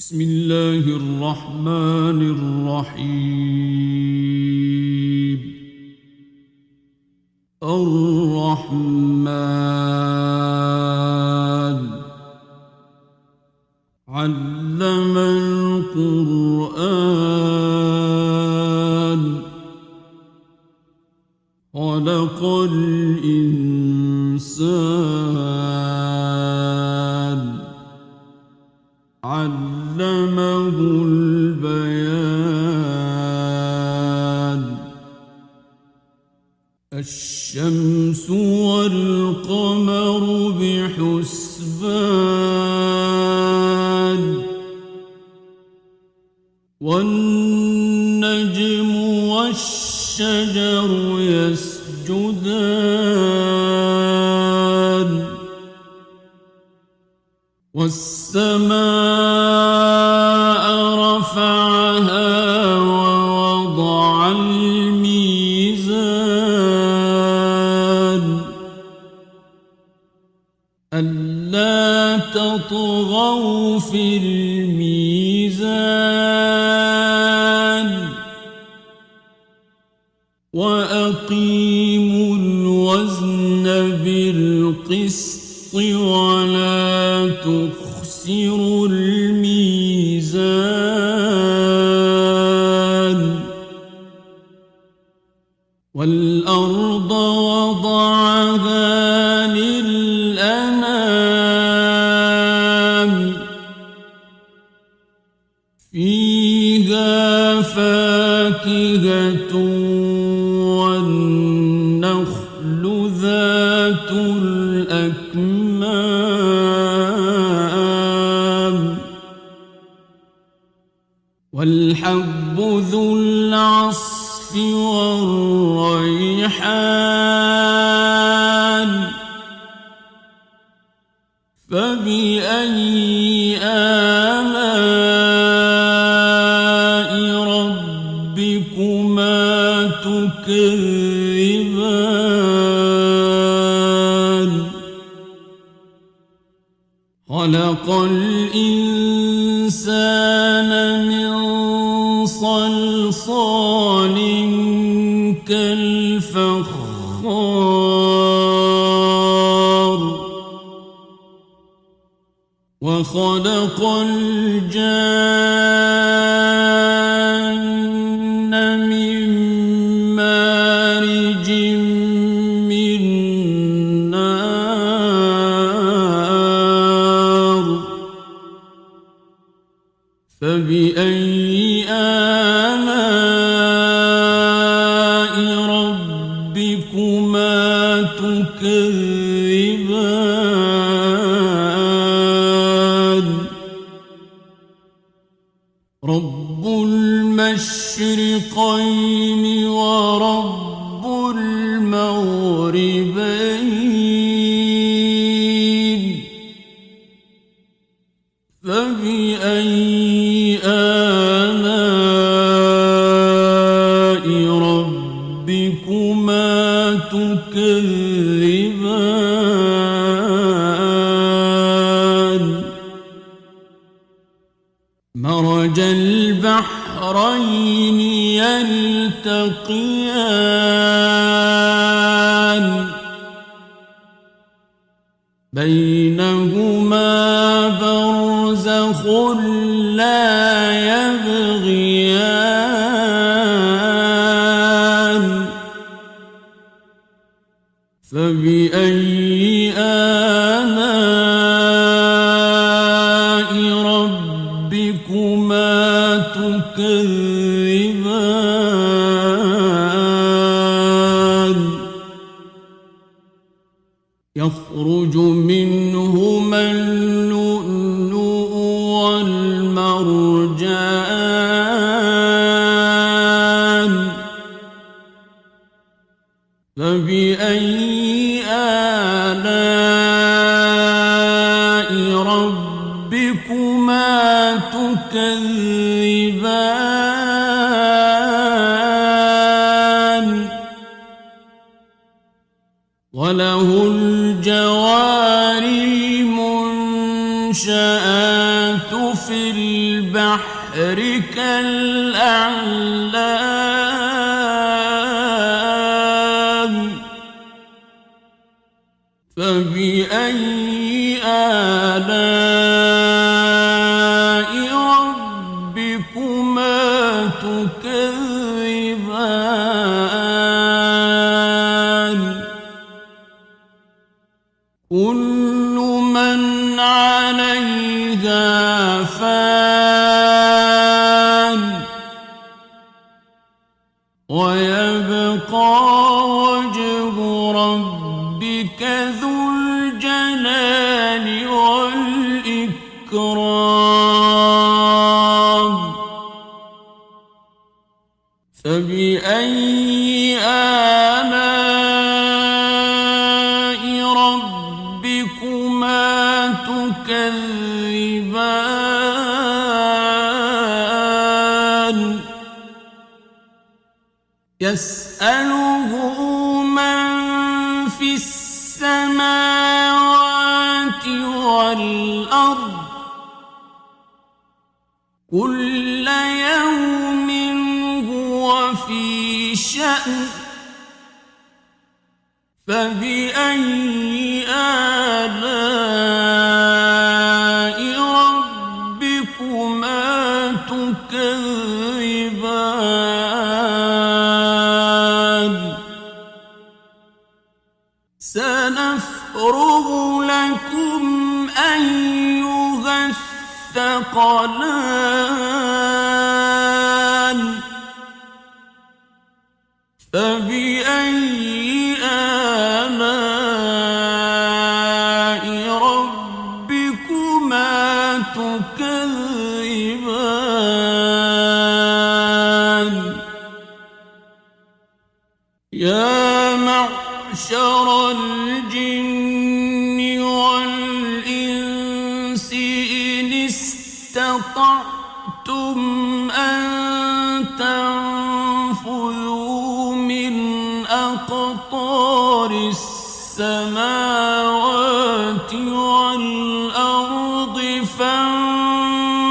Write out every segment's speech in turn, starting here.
بسم الله الرحمن الرحيم. الرحمن علم القرآن خلق الإنسان علمه البيان. الشمس والقمر بحسبان والنجم والشجر يسجدان والسماء رفعها ووضع الميزان ألا تطغوا في الميزان وأقيموا الوزن بالقسط ولا تخسروا الميزان والأرض وضعها للأنام فيها فاكهة والنخل ذات الأكمام والحب ذو العصف والريحان فبأي آلاء ربكما تكذبان خلق الإنسان من صلصال كالفخار وخلق الجان من مارج من نار فبأي آلاء ربكما تكذبان رب المشرقين ورب المغربين فبأي آلاء ربكما تكذبان مرج البحرين يلتقيان بينهما برزخ لا يبغيان فبأي آلاء ربكما تكذبان يخرج منهما اللؤلؤ والمرجان فبأي آلاء ربكما تكذبان وله الجوار المنشآت في البحر كالأعلام فبأي آلاء ربكما تكذبان كل من عليها فان ويبقى وجه ربك ذو الجلال والإكرام فبأي آلاء ربكما تكذبان يسأله من في السماوات والأرض كل يوم هو في شأن فبأي آلاء ربكما تكذبان سنفرغ لكم أيها الثقلان فبأي آلاء ربكما تكذبان يا معشر الجن والإنس إن استطعتم أن تنفذوا من أقطار السماوات والأرض فانفذوا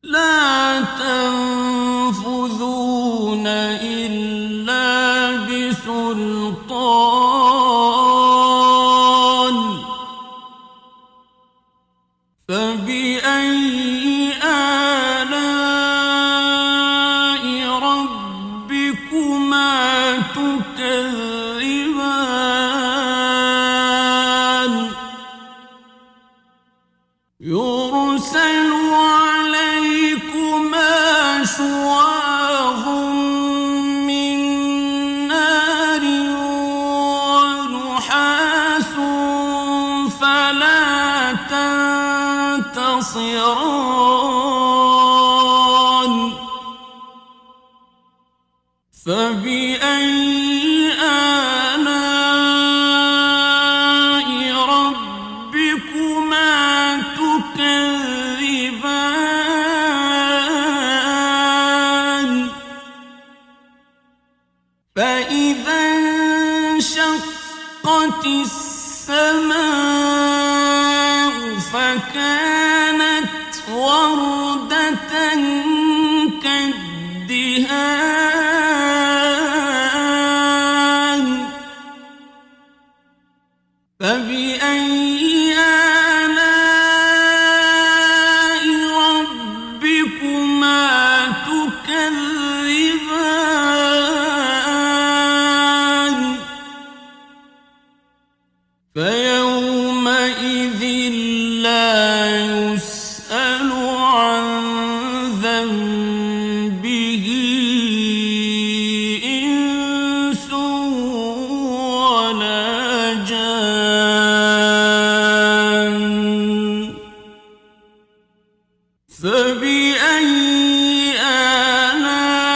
لا تنفذون إلا بسلطان فبأي آلاء ربكما تكذبان يرسل عليكما شواظ من نار ونحاس فلا تنتصران فبأي آلاء ربكما تكذبان فإذا انشقت السماء فكانت وردة كالدهان فبأي آلاء ربكما تكذبان فيومئذ لا يسأل عن ذنبه إنس ولا جان فبأي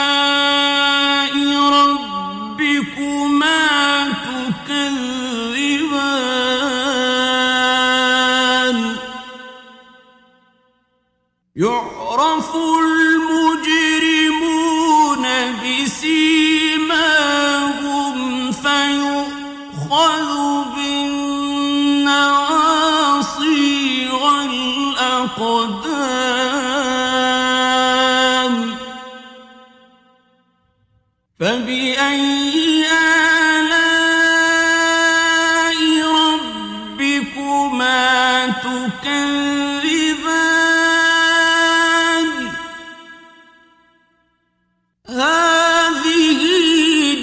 آلاء ربكما تكذبان يعرف المجرمون بسيماهم فيؤخذ بالنواصي الأقدام فبأي آلاء ربكما تكذبان هذه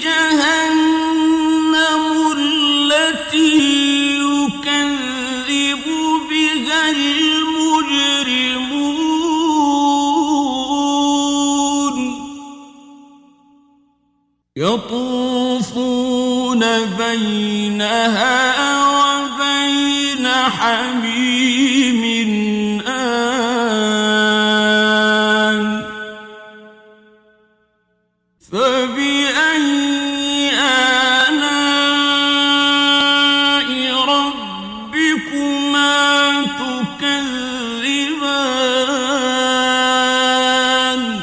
جهنم التي يكذب بها المجرمون يطوفون بينها وبين حميم آن فبأي آلاء ربكما تكذبان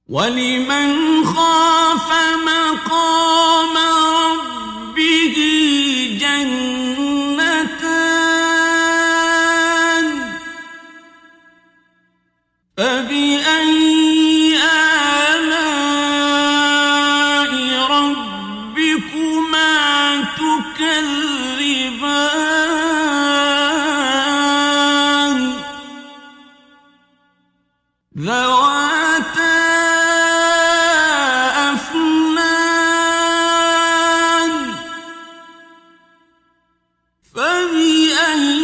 ولمن خاف مقام ربه جنتان فبأي آلاء ربكما تكذبان ذواتا أفنان فبأي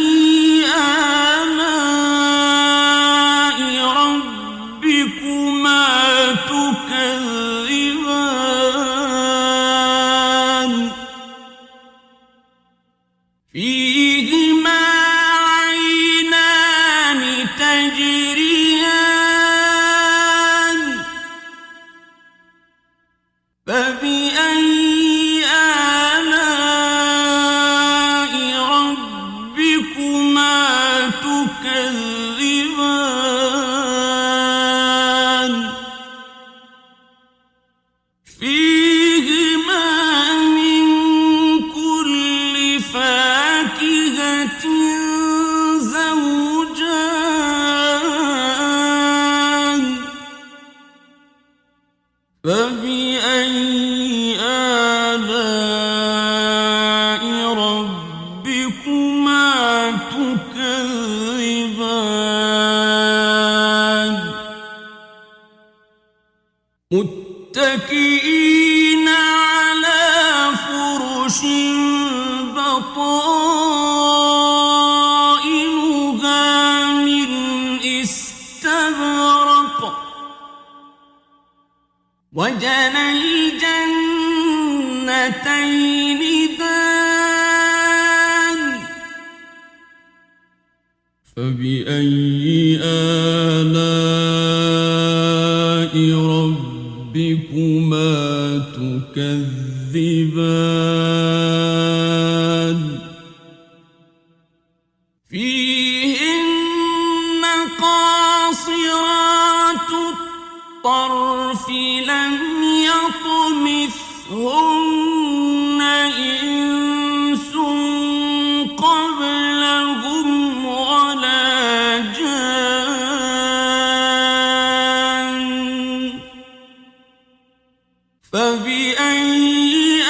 آلاء ربكما تكذبان فيهما عينان تجريان فبأي آلاء ربكما تكذبان فيهما من كل فاكهة زوجان فبأي آلاء ربكما تكذبان متكئين على فرش بطائنها من استبرق وجنى الجنتين دان فبأي آلاء ربكما تكذبان فيهن قاصرات الطرف لم يطمثهن إنس قبلهم ولا جان فبأي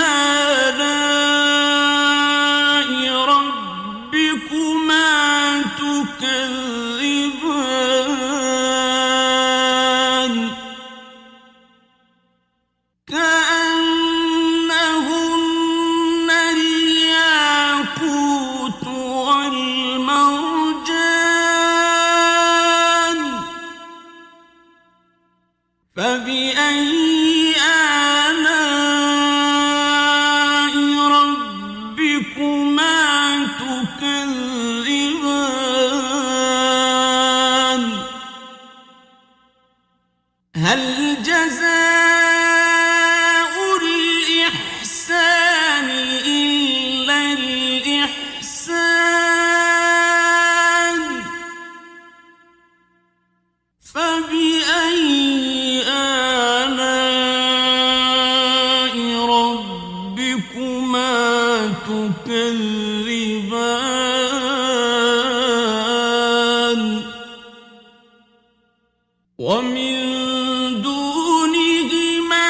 آلاء ربكما تكذبان كأنهن الياقوت والمرجان فبأي آلاء ربكما تكذبان هل جزاء الإحسان إلا الإحسان فبأي آلاء ومن دونهما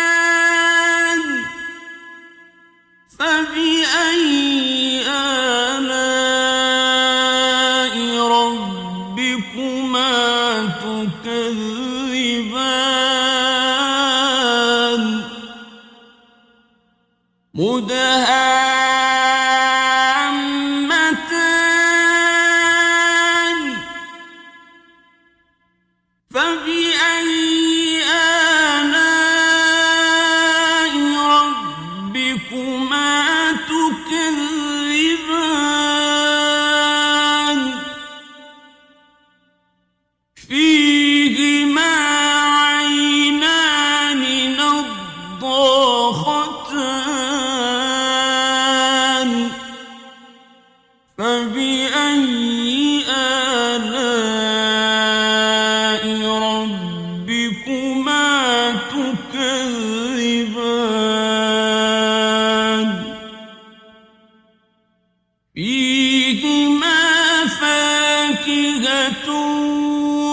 جنتان فبأي آلاء ربكما تكذبان مدهامتان فبأي آلاء ربكما تكذبان فيهما عينان نضاختان فبأي آلاء ربكما تكذبان فيهما فاكهة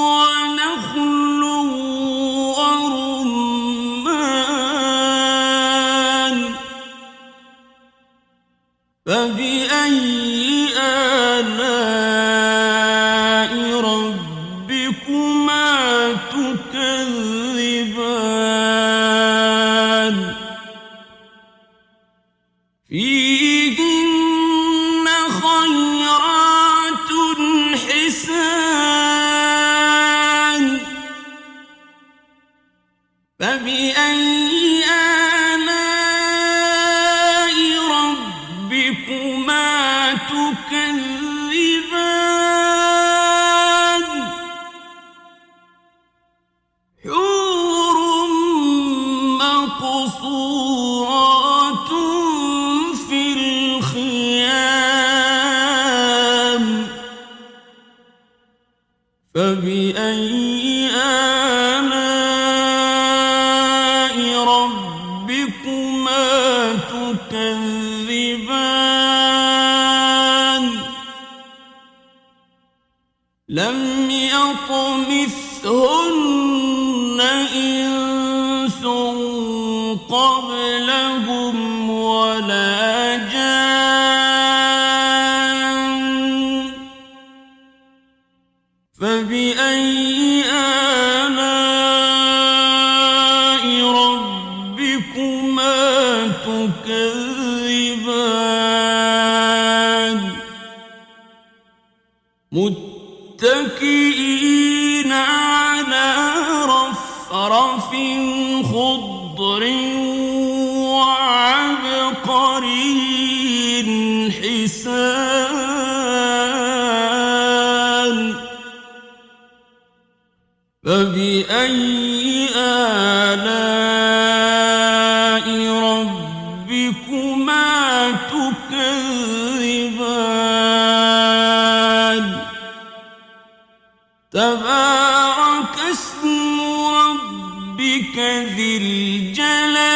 ونخل ورمان فبأي آلاء ربكما تكذبان فيهن خيرات حسان فبأي آلاء ربكما تكذبان حور مقصورات في الخيام فبأي آلاء ربكما تكذبان لم يطمثهن إنس قبلهم ولا جان فبأي آلاء ربكما تكذبان متكئين على رفرف خضر وعبقري حسان فبأي آلاء ربكما تكذبان تبارك اسم ربك ذي الجلال